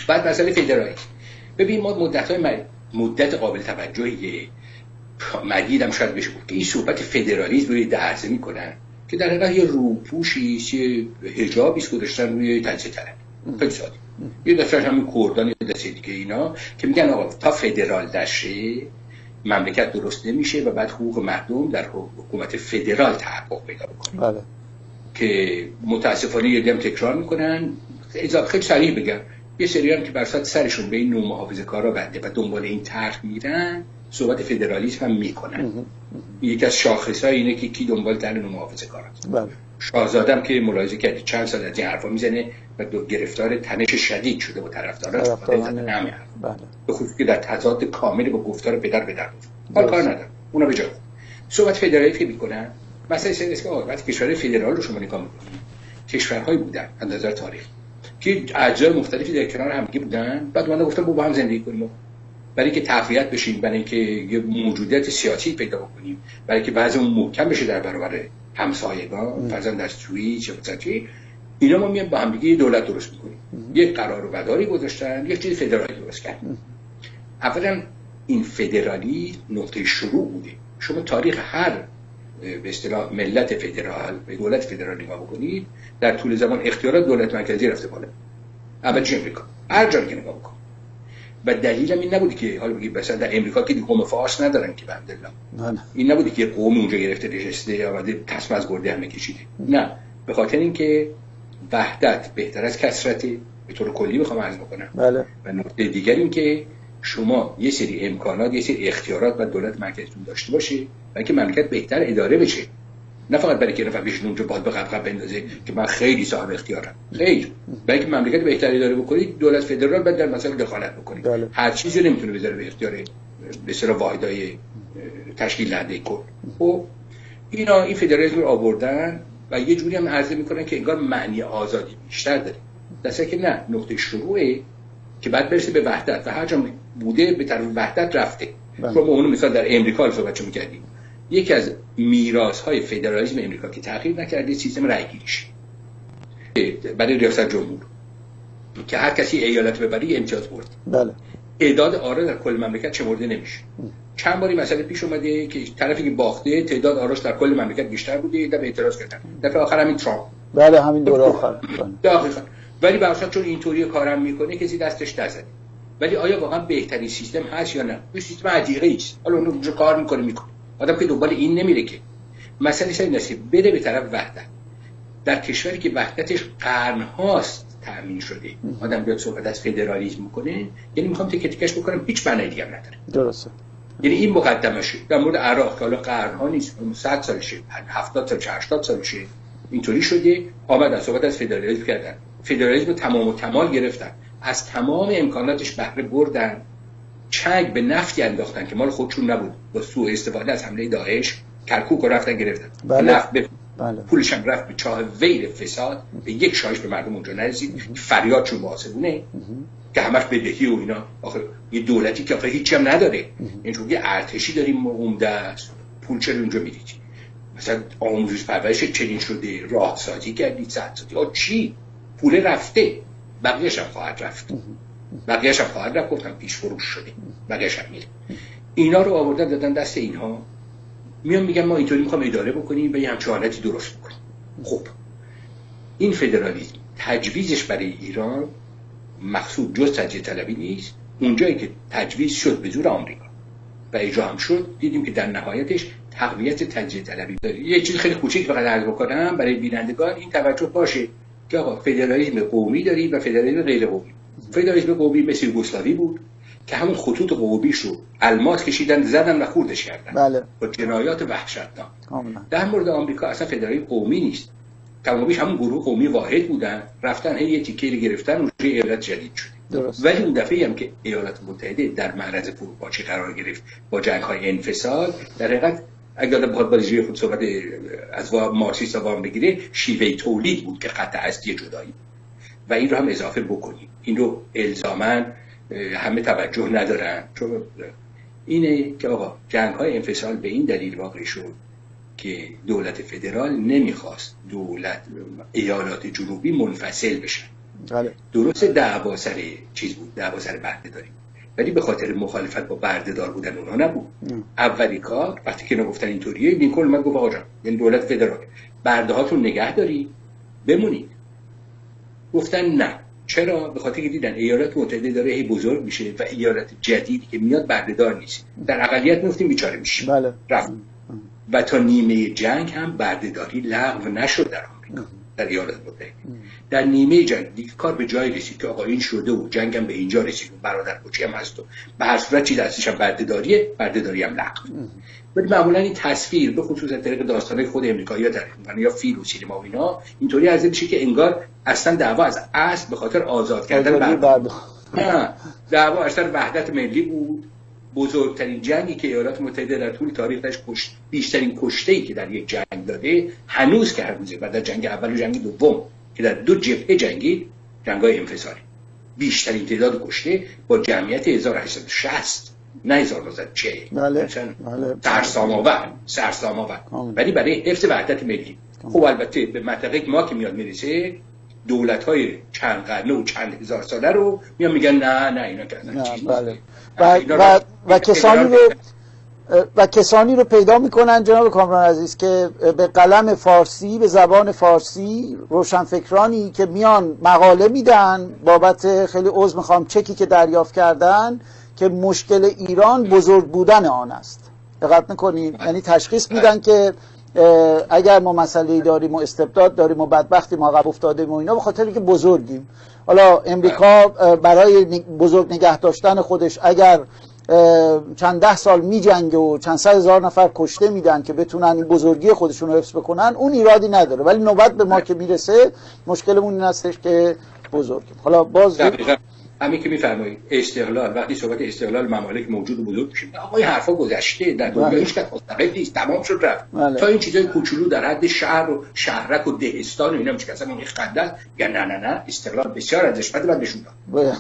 بعد مسئله فدرالیسم. ببین ما مدت قابل توجهی مجیدم شاید بشه بود که این صحبت فدرالیسم رو درزه میکنن که در حقیقت یه روپوشی است، یه حجابی است گذاشتن روی تجزیه طلبی. خیلی ساده. یه دفعه همین کردان یه دسته دیگه اینا که میگن آقا تا فدرال دشه مملکت درست نمیشه و بعد حقوق مردم در حکومت فدرال تحقق پیدا بکنه. بله. که متاسفانه یه دم تکرار میکنن. اضافه خیلی سریع بگم یه سری هم که برصد سرشون به این نوع محافظه‌کارا بنده و دنبال این طرح میرن صحبت فدرالیسم هم میکنن. یکی از شاخص‌های اینه که کی دنبال طرح نوع محافظه‌کاراست. بله. شاهزاده هم که ملاحظه کردی چند سال از این حرفا میزنه و گرفتار تنش شدید شده با طرفداران. بله. به خصوص که در تضاد کامل با گفتار پدر بود. حال کار ندارم. اونا به جا. صحبت فدرالیسم میکنن. مثلا این که وقتی کشور فدرال رو شما نگاه میکنید کشورهایی بودن از نظر تاریخ که اجزای مختلفی در کنار هم بودن، بعد اونا گفتن با هم زندگی کنیم برای اینکه تقویت بشیم، برای اینکه یه موجودیت سیاسی پیدا بکنیم، برای اینکه بعضیمون محکم بشه در برابر همسایگان، فرضاً در سوئیس یا مثلا اینا ما میایم با هم دیگه دولت درست میکنیم. یک قراردادی گذاشتن، یک چیز فدرالی درست کردن. اولا این فدرالی نقطه شروع بوده. شما تاریخ هر به اصطلاح ملت فدرال به دولت فدرال نگاه بکنید، در طول زمان اختیارات دولت مرکزی رفته بالا. اولش امریکا، هر جایی که نگاه بکن. و دلیلم این نبودی که حالا بگید مثلا در امریکا که قوم فارس ندارن که بندلا. این نبودی که قوم اونجا گرفته نشسته آمده تصمیم از گرده همه کشیده. نه، به خاطر اینکه وحدت بهتر از کثرت به طور کلی بخوام عرض بکنم. بله. و نکته دیگر این که شما یه سری امکانات، یه سری اختیارات و دولت مرکزیتون داشته باشه و اینکه مملکت بهتر اداره بشه. نه فقط برای که نفر بشین اونجا باد به قبقب بندازه که من خیلی صاحب اختیارم. خیر، برای که مملکت بهتر اداره بکنید دولت فدرال باید در مسائل دخالت بکنه. بله. هر چیزی نمیتونه بذاره به اختیار به اصطلاح واحدهای تشکیل دهنده کل. خب اینا این فدرالیسم رو آوردن و یه جوری هم عرضه میکنن که انگار معنی آزادی بیشتر داره. درسته که نه، نقطه شروعه که بعد برسه به وحدت و هر جا بوده به طرف وحدت رفته. شما اونو مثلا در امریکا صحبت می‌کردیم. یکی از میراث‌های فدرالیسم امریکا که تغییر نکرده سیستم رأی‌گیریش برای ریاست جمهور که هر کسی ایالت ببری امتیاز برد. بله. تعداد آرا در کل مملکت شمرده نمیشه. چند باری مسئله پیش اومده که طرفی که باخته تعداد آراش در کل مملکت بیشتر بوده، در اعتراض کردن. دفعه آخر همین ترامپ. بله، همین دوره آخر. دقیقاً. ولی به اصل چون اینطوری کارم میکنه کسی دستش نزنه. ولی آیا واقعا بهترین سیستم هست یا نه؟ این سیستم عتیقه است. حالا اون اونجا کار میکنه. آدم که دنبال این نمیره که. مسئله این است بره به طرف وحدت. در کشوری که وحدتش قرن‌هاست تأمین شده، آدم بیاد صحبت از فدرالیسم میکنه، یعنی میخوام تیکه تیکش بکنم، هیچ معنی دیگه هم نداره. درسته. یعنی این مقدمشه. در مورد عراق که حالا قرن‌ها نیست، 100 سالشه، 70 سال، 80 سالشه، اینطوری شده، آمدن صحبت از فدرالیسم کردن. فدرالیسم تمام و کمال گرفتن. از تمام امکاناتش بهره بردن. چنگ به نفتی انداختن که مال خودشون نبود. با سوء استفاده از حمله داعش کرکوک رو رفتن گرفتن. بله. نفت بله. پولش هم رفت به چاه ویل فساد، به یک شایش به مردم اونجا نرسید. فریادشون محاسبونه که همش بدهی و اینا. آخه یه دولتی که آخه هیچی هم نداره، اینجوری یه ارتشی داریم عمده است، پول چرا اونجا میدید؟ مثلا آموزش پرورش چنین شده، راهسازی کردید، سدسازی، چی؟ پول رفته، بقیه‌اش هم خواهد رفت. گفتم پیش فروش شده، بقیه‌اش هم میره. اینا رو آوردن دادن دست اینها، میان میگن ما اینطوری میخوام اداره بکنیم و یه همچین حالتی درست بکنیم. خب این فدرالیسم تجویزش برای ایران مقصود جز تجزیه طلبی نیست. اونجایی که تجویز شد به زور آمریکا و اجرا هم شد، دیدیم که در نهایتش تقویت تجزیه طلبی داره. یه چیز خیلی کوچیک فقط عرض بکنم برای بینندگان، این توجه باشه که آقا فدرالیسم قومی داریم و فدرالیسم غیر قومی. فدرالیسم قومی مثل یوگسلاوی بود که همون خطوط قومیش رو الماس کشیدن، زدن و خوردش کردن. بله. با جنایات وحشتناک. در مورد آمریکا اصلا فدرالیسم قومی نیست. کمابیش همون گروه قومی واحد بودن، رفتن یه تیکه گرفتن و ایالت جدید شد. درست. ولی اون دفعه هم که ایالات متحده در معرض فروپاشی قرار گرفت با جنگ‌های انفصال، در حقیقت اگر بخواد بازی خود صحبت از مارکسیسم وام بگیره، شیوه تولید بود که قطع اصلی جدایی. و این رو هم اضافه بکنیم. این رو الزاماً همه توجه ندارن، چون اینه که آقا جنگ‌های انفصال به این دلیل واقع شد که دولت فدرال نمیخواست ایالات جنوبی منفصل بشن. درسته دعوا سر چیز بود، دعوا سر بردهداری، ولی به خاطر مخالفت با بردهدار بودن اونها نبود. اولی کار وقتی که نگفتن اینطوریه، لینکلن اومد گفت آقا جان، یعنی دولت فدرال برده هاتون نگه داری بمونید. گفتن نه. چرا؟ به خاطر که دیدن ایالات متحده داره هی بزرگ میشه و ایالت جدیدی که میاد بردهدار نیست، در اقلیت میفتیم بیچاره میشیم. بله. رفت. و تا نیمه جنگ هم بردهداری لغو نشد در آمریکا، در ایالات متحده. در نیمه جنگ دیگه کار به جای رسید که آقا این شده و جنگم به اینجا رسید و برادر کوچی هم هست و به هر صورت چیز هستش هم بردهداریه، بردهداری هم لغو. ولی معمولا این تصویر به خصوص از طریق داستان‌های خود امریکایی‌ها تعریف می‌کنن یا فیلم و سینما و اینا، اینطوری از میشه که انگار اصلا دعوا از اصل به خاطر آزاد کردن نه، دعوا اصلا وحدت ملی بود. بزرگترین جنگی که ایالات متحده در طول تاریخش بیشترین کشته‌ای که در یک جنگ داده هنوز که هنوزه، بعد از جنگ اول و جنگ دوم که در 2 جبهه جنگید، جنگ‌های انفصالی، بیشترین تعداد کشته با جمعیت 1860 نه 1940. بله. سرسام آور. ولی برای حفظ وحدت ملی. خب البته به منطقه ما که میاد میرسه، دولت‌های چند قرن و چند هزار ساله رو میگن نه اینا کردن چیز. بله. و کسانی رو پیدا میکنن جناب کامران عزیز که به قلم فارسی، به زبان فارسی، روشنفکرانی که میان مقاله میدن بابت، خیلی عذر میخوام، چکی که دریافت کردن که مشکل ایران بزرگ بودن آن است. دقت میکنید؟ یعنی تشخیص میدن که اگر ما مسئله داریم و استبداد داریم و بدبختیم و عقب افتادیم و اینا، به خاطر اینکه بزرگیم. حالا امریکا برای بزرگ نگه داشتن خودش اگر چند 10 سال میجنگه و چند 100 هزار نفر کشته میدن که بتونن این بزرگی خودشون رو حفظ بکنن، اون ایرادی نداره. ولی نوبت به ما که میرسه، مشکلمون این هستش که بزرگیم. حالا باز همین که میفرمایید استقلال، وقتی صحبت استقلال ممالک موجود و بزرگ میشه، آقا این حرفا گذشته، در دنیا هیچ کس مستقل نیست، تمام شد رفت. تا این چیزای کوچولو در حد شهر و شهرک و دهستان و اینا میشه که اصلا این خنده است. یا نه استقلال بسیار ارزشمنده، بعد نشون داد.